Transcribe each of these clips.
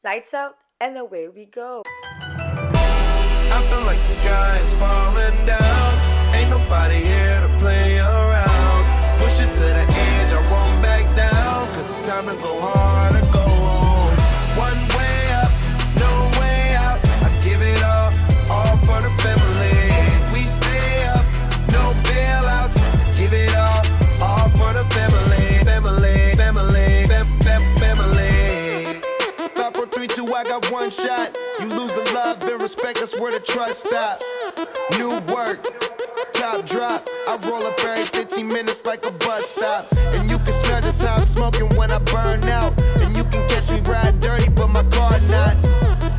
Lights out, and away we go. I feel like the sky is falling down. Ain't nobody here to play around. Push it to the edge, I won't back down. Cause it's time to go hard or go home. One way up, no way out. I give it all for the family. We stay up, no bailouts. Give it all for the family. Family, family, family. 5, 4, 3, 2, I got one shot. You lose the love and respect, that's where the trust stop. New work, top drop. I roll up every 15 minutes like a bus stop. And you can smell just how I'm smoking when I burn out. And you can catch me riding dirty, but my car not.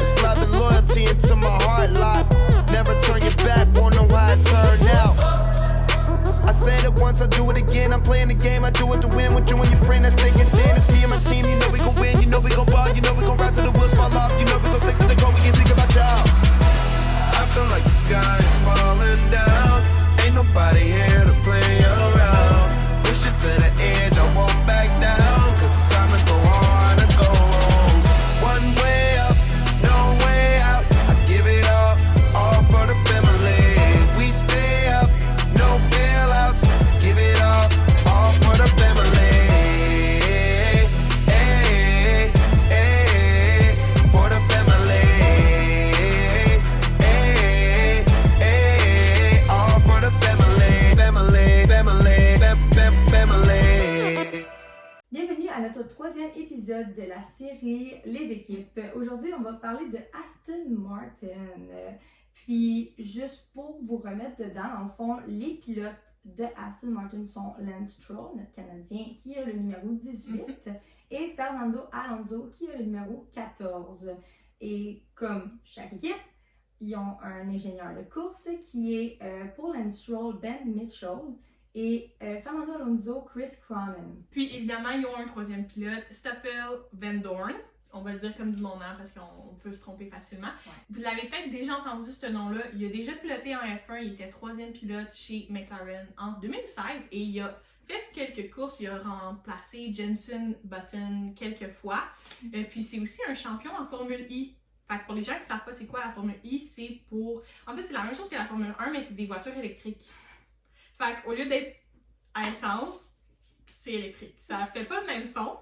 It's love and loyalty into my heart lot. Never turn your back, won't know how it turned out. I said it once, I do it again. I'm playing the game, I do it to win. With you and your friend that's thinking thin. It's me and my team, you know we gon' win. You know we gon' ball, you know we gon' rise till the wheels fall off. You know we gon' stick to the goal, we can think about y'all. I feel like the sky is falling down. Ain't nobody here to play around. Push it to the edge, I won't back down. Cause it's time to go hard and go home. One way up, no way out. I give it all for the family. We stay up, no bailouts. Give it all for the family. Hey, hey, for the family. Hey, hey, all for the family. Family, family, family. Bienvenue à notre troisième épisode de la série Les équipes. Aujourd'hui, on va parler de Aston Martin. Puis, juste pour vous remettre dedans, dans le fond, les pilotes de Aston Martin sont Lance Stroll, notre Canadien, qui a le numéro 18, et Fernando Alonso, qui a le numéro 14. Et comme chaque équipe, ils ont un ingénieur de course qui est pour Lance Stroll, Ben Mitchell, et Fernando Alonso, Chris Cronin. Puis évidemment, ils ont un troisième pilote, Stoffel Van Dorn. On va le dire comme du nom-nom parce qu'on peut se tromper facilement. Ouais. Vous l'avez peut-être déjà entendu ce nom-là. Il a déjà piloté en F1, il était troisième pilote chez McLaren en 2016 et il a fait quelques courses. Il a remplacé Jenson Button quelques fois. Puis c'est aussi un champion en Formule I. Fait que pour les gens qui ne savent pas c'est quoi la Formule I, c'est pour... En fait, c'est la même chose que la Formule 1, mais c'est des voitures électriques. Fait qu'au lieu d'être à essence, c'est électrique. Ça fait pas le même son.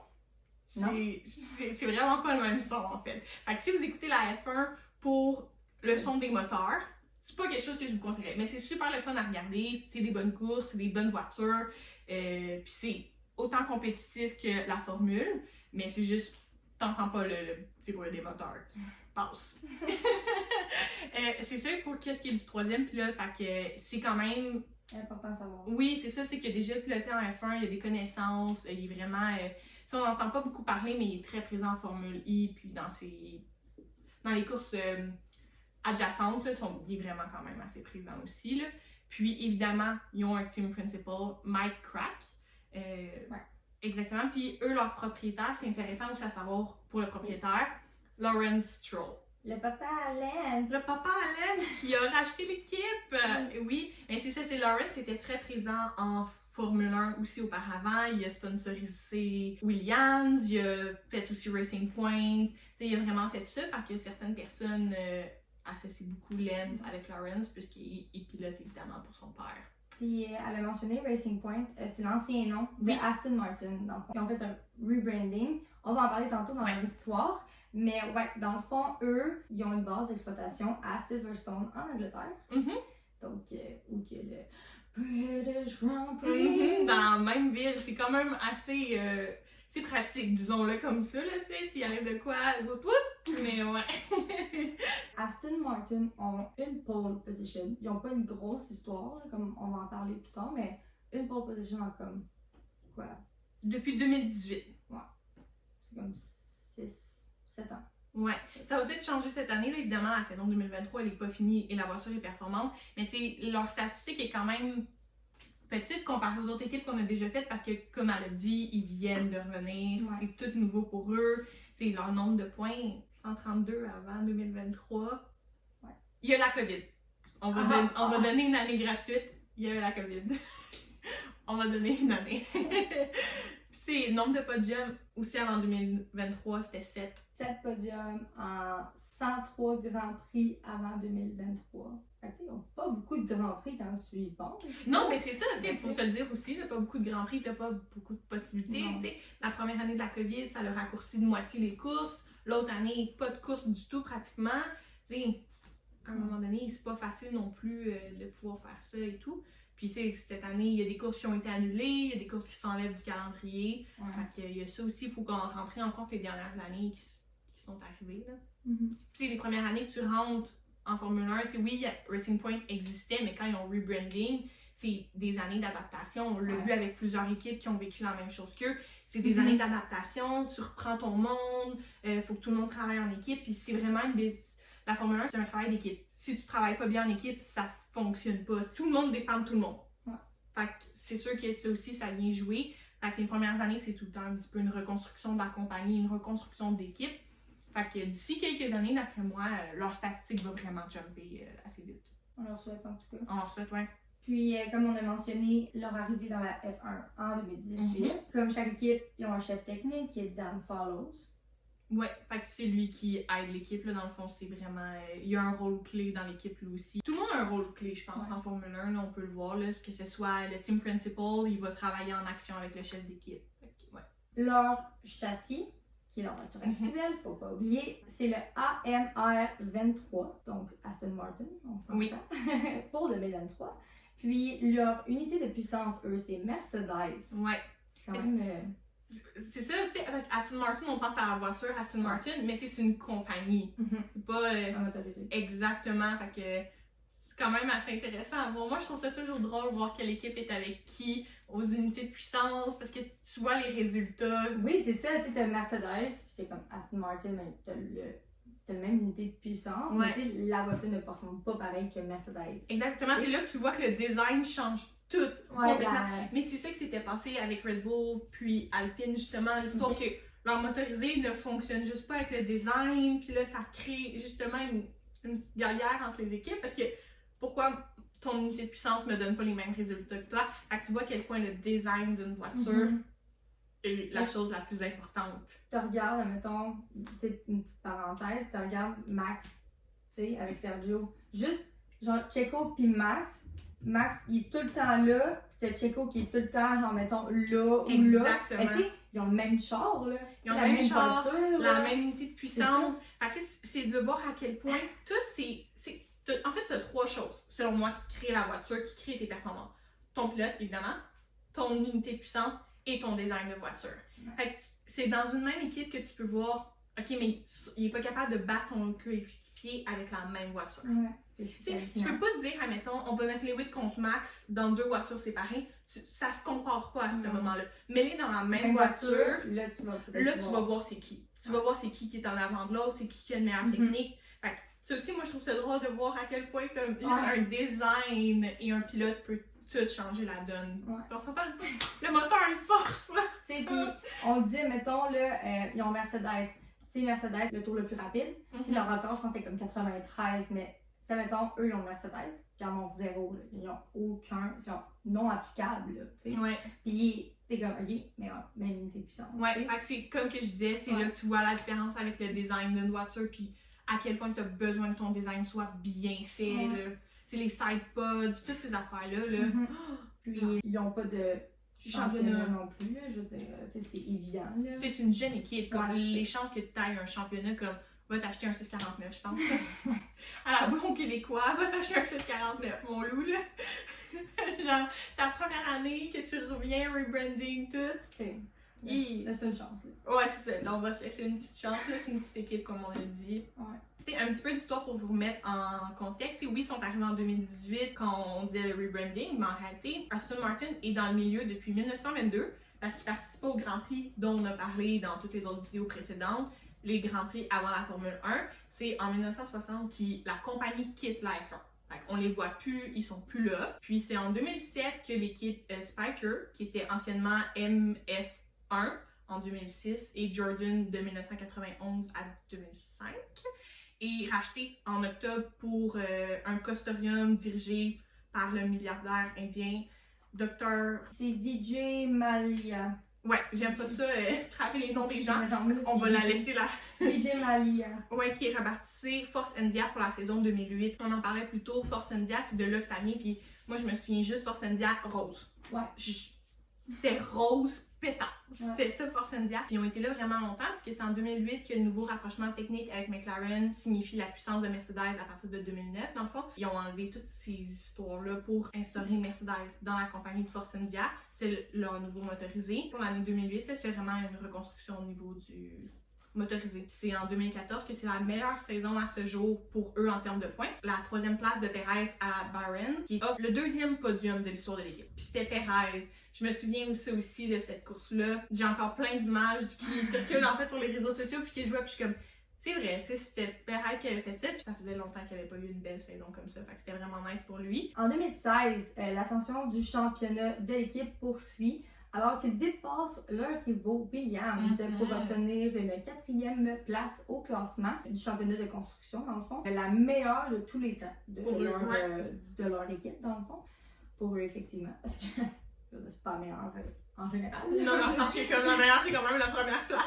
C'est vraiment pas le même son en fait. Fait que si vous écoutez la F1 pour le son des moteurs, c'est pas quelque chose que je vous conseillerais. Mais c'est super le fun à regarder. C'est des bonnes courses, c'est des bonnes voitures. Puis c'est autant compétitif que la formule. Mais c'est juste, t'entends pas le petit bruit des moteurs qui passent. C'est ça pour qu'est-ce qui est du troisième pilote. Fait que c'est quand même... Important à savoir. Oui, c'est ça, c'est qu'il a déjà piloté en F1, il a des connaissances, il est vraiment... on n'entend pas beaucoup parler, mais il est très présent en Formule I, puis dans les courses adjacentes, là, il est vraiment quand même assez présent aussi. Là. Puis évidemment, ils ont un team principal, Mike Crack. Ouais. Exactement, puis eux, leur propriétaire, c'est intéressant aussi à savoir pour le propriétaire, Lawrence Stroll. Le papa Lance. Le papa Allen qui a racheté l'équipe. Oui, mais c'est ça, c'est Lawrence était très présent en Formule 1 aussi auparavant. Il a sponsorisé Williams, il a fait aussi Racing Point. Il a vraiment fait ça parce que certaines personnes associent beaucoup Lance avec Lawrence puisqu'il pilote évidemment pour son père. Puis elle a mentionné Racing Point, c'est l'ancien nom de Aston Martin. Dans le fond. Ils ont fait un rebranding. On va en parler tantôt dans leur histoire. Mais ouais, dans le fond, eux, ils ont une base d'exploitation à Silverstone en Angleterre. Donc, où que le British Grand Prix. Dans la même ville, c'est quand même assez c'est pratique, disons-le comme ça, là, tu sais, s'il arrive de quoi, mais ouais. Aston Martin ont une pole position. Ils n'ont pas une grosse histoire, là, comme on va en parler plus tard, mais une pole position en comme, quoi? Depuis 2018. Ouais. C'est comme 7 ans. Ouais, ça va peut-être changer cette année, là. Évidemment, la saison 2023, elle n'est pas finie et la voiture est performante, mais leur statistique est quand même petite comparée aux autres équipes qu'on a déjà faites parce que, comme elle a dit, ils viennent de revenir, c'est tout nouveau pour eux. T'sais, leur nombre de points, 132 avant 2023. Ouais. Il y a la COVID. On va donner une année gratuite. Il y avait la COVID. On va donner une année. c'est le nombre de podiums aussi avant 2023, c'était 7. 7 podiums en 103 Grands Prix avant 2023. Fait que, tu sais, ils n'ont pas beaucoup de Grands Prix quand tu y penses. Non, mais c'est ça, il faut se le dire aussi, là, pas beaucoup de Grands Prix, t'as pas beaucoup de possibilités. Non. T'sais. La première année de la COVID, ça a raccourci de moitié les courses. L'autre année, pas de courses du tout pratiquement. T'sais, à un moment donné, c'est pas facile non plus de pouvoir faire ça et tout. Puis cette année, il y a des courses qui ont été annulées, il y a des courses qui s'enlèvent du calendrier. Ouais. Fait qu'il y a ça aussi, il faut qu'on rentre en compte les dernières années qui sont arrivées. Là. Mhm. Puis les premières années que tu rentres en Formule 1, oui, Racing Point existait, mais quand ils ont rebranding, c'est des années d'adaptation. On l'a vu avec plusieurs équipes qui ont vécu la même chose qu'eux. C'est des années d'adaptation, tu reprends ton monde, faut que tout le monde travaille en équipe, puis c'est vraiment la Formule 1, c'est un travail d'équipe. Si tu travailles pas bien en équipe, ça fonctionne pas. Tout le monde dépend de tout le monde. Ouais. Fait que c'est sûr que ça aussi, ça vient jouer. Fait que les premières années, c'est tout le temps un petit peu une reconstruction de la compagnie, une reconstruction d'équipe. Fait que d'ici quelques années, d'après moi, leur statistique va vraiment jumper assez vite. On leur souhaite en tout cas. On leur souhaite, ouais. Puis, comme on a mentionné, leur arrivée dans la F1 en 2018. Comme chaque équipe, ils ont un chef technique qui est Dan Follows. Ouais, fait que c'est lui qui aide l'équipe, là, dans le fond, c'est vraiment... il a un rôle clé dans l'équipe, lui aussi. Tout le monde a un rôle clé, je pense, en Formule 1, là, on peut le voir, là, que ce soit le team principal, il va travailler en action avec le chef d'équipe. Fait que, ouais. Leur châssis, qui est leur voiture actuelle, faut pas oublier, c'est le AMR 23, donc Aston Martin, on s'entend, Oui. pour 2023. Puis, leur unité de puissance, eux, c'est Mercedes. Ouais. C'est quand même... C'est ça, c'est avec Aston Martin, on pense à la voiture Aston Martin, mais c'est une compagnie. C'est pas motorisé. exactement, fait que c'est quand même assez intéressant à voir. Moi, je trouve ça toujours drôle de voir quelle équipe est avec qui aux unités de puissance, parce que tu vois les résultats. Oui, c'est ça, tu sais, t'as Mercedes, puis t'es comme Aston Martin, mais t'as le même unité de puissance, mais tu sais, la voiture ne performe pas pareil que Mercedes. Exactement, c'est là que tu vois que le design change tout complètement. Mais c'est ça qui s'était passé avec Red Bull puis Alpine, justement, l'histoire que leur motorisé ne fonctionne juste pas avec le design, puis là, ça crée justement une petite guerrière entre les équipes, parce que pourquoi ton unité de puissance ne donne pas les mêmes résultats que toi? Fait que tu vois à quel point le design d'une voiture est la chose la plus importante. Tu regardes, mettons, c'est une petite parenthèse, tu regardes Max, tu sais, avec Sergio, juste, genre, Checo puis Max, il est tout le temps là, puis t'as Checo qui est tout le temps, genre, mettons, là ou là. Mais tu sais, ils ont le même char, là. Ils ont le même char, voiture, la même unité de puissance. Fait que c'est de voir à quel point tout en fait, tu as trois choses, selon moi, qui créent la voiture, qui créent tes performances. Ton pilote, évidemment, ton unité de puissance et ton design de voiture. Fait que c'est dans une même équipe que tu peux voir, ok, mais il est pas capable de battre son coéquipier avec la même voiture. Ouais, Tu peux pas te dire, admettons, on va mettre Lewis contre Max dans deux voitures séparées. Ça se compare pas à ce moment-là. Mets-les dans la même voiture, là, tu vas voir c'est qui. Tu vas voir c'est qui est en avant de l'autre, c'est qui a une meilleure technique. Fait que, ça aussi, moi, je trouve ça drôle de voir à quel point comme, juste un design et un pilote peut tout changer la donne. On s'entend, le moteur, il force, là. Tu sais, puis on dit, mettons, là, ils ont Mercedes. Tu sais, Mercedes, le tour le plus rapide. Puis leur record, je pense, c'est comme 93, mais tu sais, mettons, eux, ils ont Mercedes, puis ils en ont zéro, là. Ils ont aucun, ils sont non applicables, là, tu sais. Ouais. Puis t'es comme, ok, mais même unité de puissance. Ouais, fait que c'est comme que je disais, c'est là que tu vois la différence avec le design d'une voiture, puis à quel point tu as besoin que ton design soit bien fait, là. C'est les side pods, toutes ces affaires-là, là. Puis ils n'ont pas de championnat championnat non plus, là, je veux dire, c'est évident, là. C'est une jeune équipe, comme Ouais, les chances que tu ailles un championnat comme va t'acheter un 649, je pense. À la bon québécois, va t'acheter un 649, mon loup, là. Genre, ta première année, que tu reviens, rebranding, tout. Laisse une chance, là. Ouais, c'est ça. Là, on va se laisser une petite chance, là. C'est une petite équipe, comme on a dit. Ouais. Tu sais, un petit peu d'histoire pour vous remettre en contexte. Oui, ils sont arrivés en 2018 quand on disait le rebranding, mais en réalité, Aston Martin est dans le milieu depuis 1922 parce qu'il participe au Grand Prix dont on a parlé dans toutes les autres vidéos précédentes, les Grands Prix avant la Formule 1. C'est en 1960 que la compagnie quitte la F1. On les voit plus, ils sont plus là. Puis c'est en 2007 que l'équipe Spiker, qui était anciennement MF1 en 2006 et Jordan de 1991 à 2005, est racheté en octobre pour un consortium dirigé par le milliardaire indien Dr. C'est Vijay Mallya. Ouais, j'aime pas ça, scraper les noms des gens. Il me semble, On va c'est la laisser là. DJ Malia. Ouais, qui est rebaptisée Force India pour la saison 2008. On en parlait plus tôt, Force India, c'est de là que ça vient, puis moi je me souviens juste Force India rose. Ouais. C'était rose pétant. Ouais. C'était ça Force India. Puis ils ont été là vraiment longtemps, parce que c'est en 2008 que le nouveau rapprochement technique avec McLaren signifie la puissance de Mercedes à partir de 2009, dans le fond. Ils ont enlevé toutes ces histoires-là pour instaurer Mercedes dans la compagnie de Force India. C'est leur nouveau motorisé. Pour l'année 2008, là, c'est vraiment une reconstruction au niveau du motorisé. Puis c'est en 2014 que c'est la meilleure saison à ce jour pour eux en termes de points. La 3e place de Perez à Bahreïn, qui offre le 2e podium de l'histoire de l'équipe. Puis c'était Perez. Je me souviens aussi de cette course-là. J'ai encore plein d'images qui circulent en fait sur les réseaux sociaux, puis que je vois, puis je suis comme, c'est vrai, c'était Perez qui avait fait ça, puis ça faisait longtemps qu'il n'avait pas eu une belle saison comme ça, fait que c'était vraiment nice pour lui. En 2016, l'ascension du championnat de l'équipe poursuit alors qu'ils dépassent leurs rivaux Williams pour obtenir une 4e place au classement du championnat de construction, dans le fond. La meilleure de tous les temps de leur équipe, dans le fond. Pour eux, effectivement. Parce que c'est pas la meilleure en général. Non, c'est comme la meilleure, c'est quand même la première place.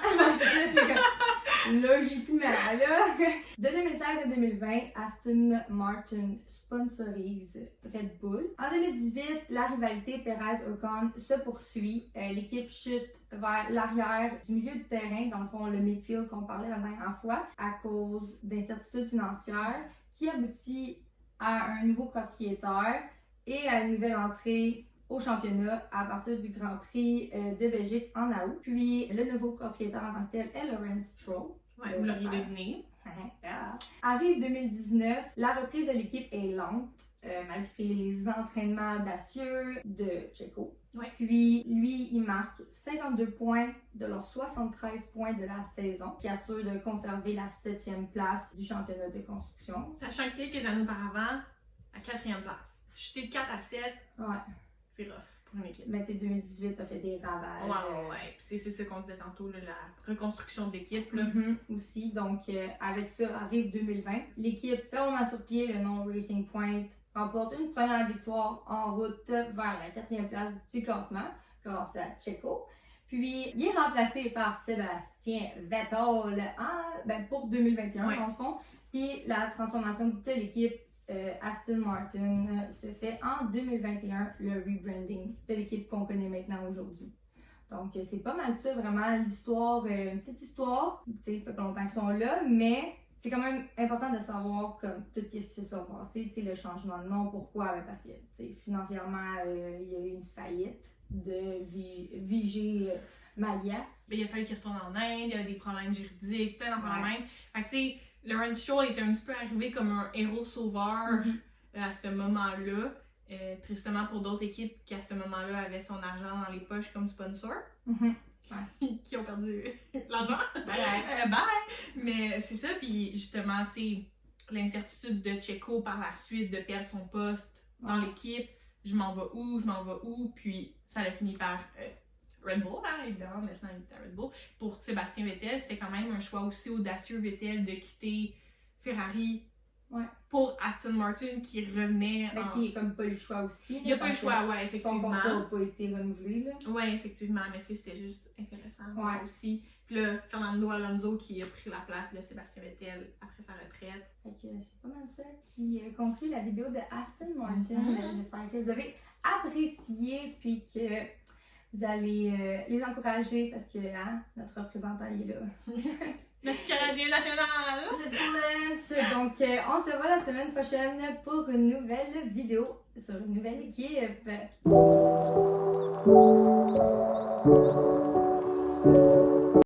C'est comme, logiquement, là. De 2016 à 2020, Aston Martin sponsorise Red Bull. En 2018, la rivalité Perez-Ocon se poursuit. L'équipe chute vers l'arrière du milieu de terrain, dans le fond, le midfield qu'on parlait la dernière fois, à cause d'incertitudes financières, qui aboutit à un nouveau propriétaire et à une nouvelle entrée au championnat à partir du Grand Prix de Belgique en août. Puis le nouveau propriétaire en tant que tel est Lawrence Stroll. Ouais, vous l'auriez deviné. Arrive 2019, la reprise de l'équipe est lente, malgré les entraînements audacieux de Checo. Ouais. Puis lui, il marque 52 points de leurs 73 points de la saison, qui assure de conserver la 7e place du championnat de construction. Sachant que quelques années auparavant, à 4e place. Chuter de 4 à 7, Ouais. c'est rough pour une équipe. Mais tu sais, 2018 a fait des ravages. Ouais. Puis c'est ce qu'on disait tantôt, là, la reconstruction de l'équipe. Là. Aussi, donc avec ça arrive 2020. L'équipe fermement sur pied, le nom Racing Point, remporte une première victoire en route vers la 4e place du classement grâce à Checo. Puis il est remplacé par Sébastien Vettel pour 2021 Ouais. dans le fond. Puis la transformation de l'équipe Aston Martin se fait en 2021, le rebranding de l'équipe qu'on connaît maintenant aujourd'hui. Donc c'est pas mal ça, vraiment l'histoire, une petite histoire. Tu sais, ça fait pas longtemps qu'ils sont là, mais c'est quand même important de savoir comme tout ce qui s'est passé, tu sais, le changement de nom, pourquoi? Parce que tu sais, financièrement, il y a eu une faillite de VG Malia. Ben, il a fallu qu'il retourne en Inde, il y avait des problèmes juridiques, plein d'affaires même. Fait que c'est Lawrence Stroll était un petit peu arrivé comme un héros sauveur à ce moment-là. Tristement pour d'autres équipes qui à ce moment-là avaient son argent dans les poches comme sponsor. Qui ont perdu l'argent. Bye! Mais c'est ça, puis justement, c'est l'incertitude de Checo par la suite de perdre son poste dans l'équipe. Je m'en vais où? Puis ça a fini par Red Bull, hein, évidemment, maintenant il est à Red Bull. Pour Sébastien Vettel, c'était quand même un choix aussi audacieux, Vettel, de quitter Ferrari pour Aston Martin qui revenait. Mais il n'a comme pas eu le choix aussi. Il n'a pas eu le choix, ouais, effectivement. Son contrat n'a pas été renouvelé, là. Ouais, effectivement, mais c'était juste intéressant aussi. Puis là, Fernando Alonso qui a pris la place de Sébastien Vettel après sa retraite. Fait que c'est pas mal ça qui conclut la vidéo de Aston Martin. J'espère que vous avez apprécié puis que vous allez les encourager parce que notre représentant il est là. Notre Canadien national! Donc, on se voit la semaine prochaine pour une nouvelle vidéo sur une nouvelle équipe.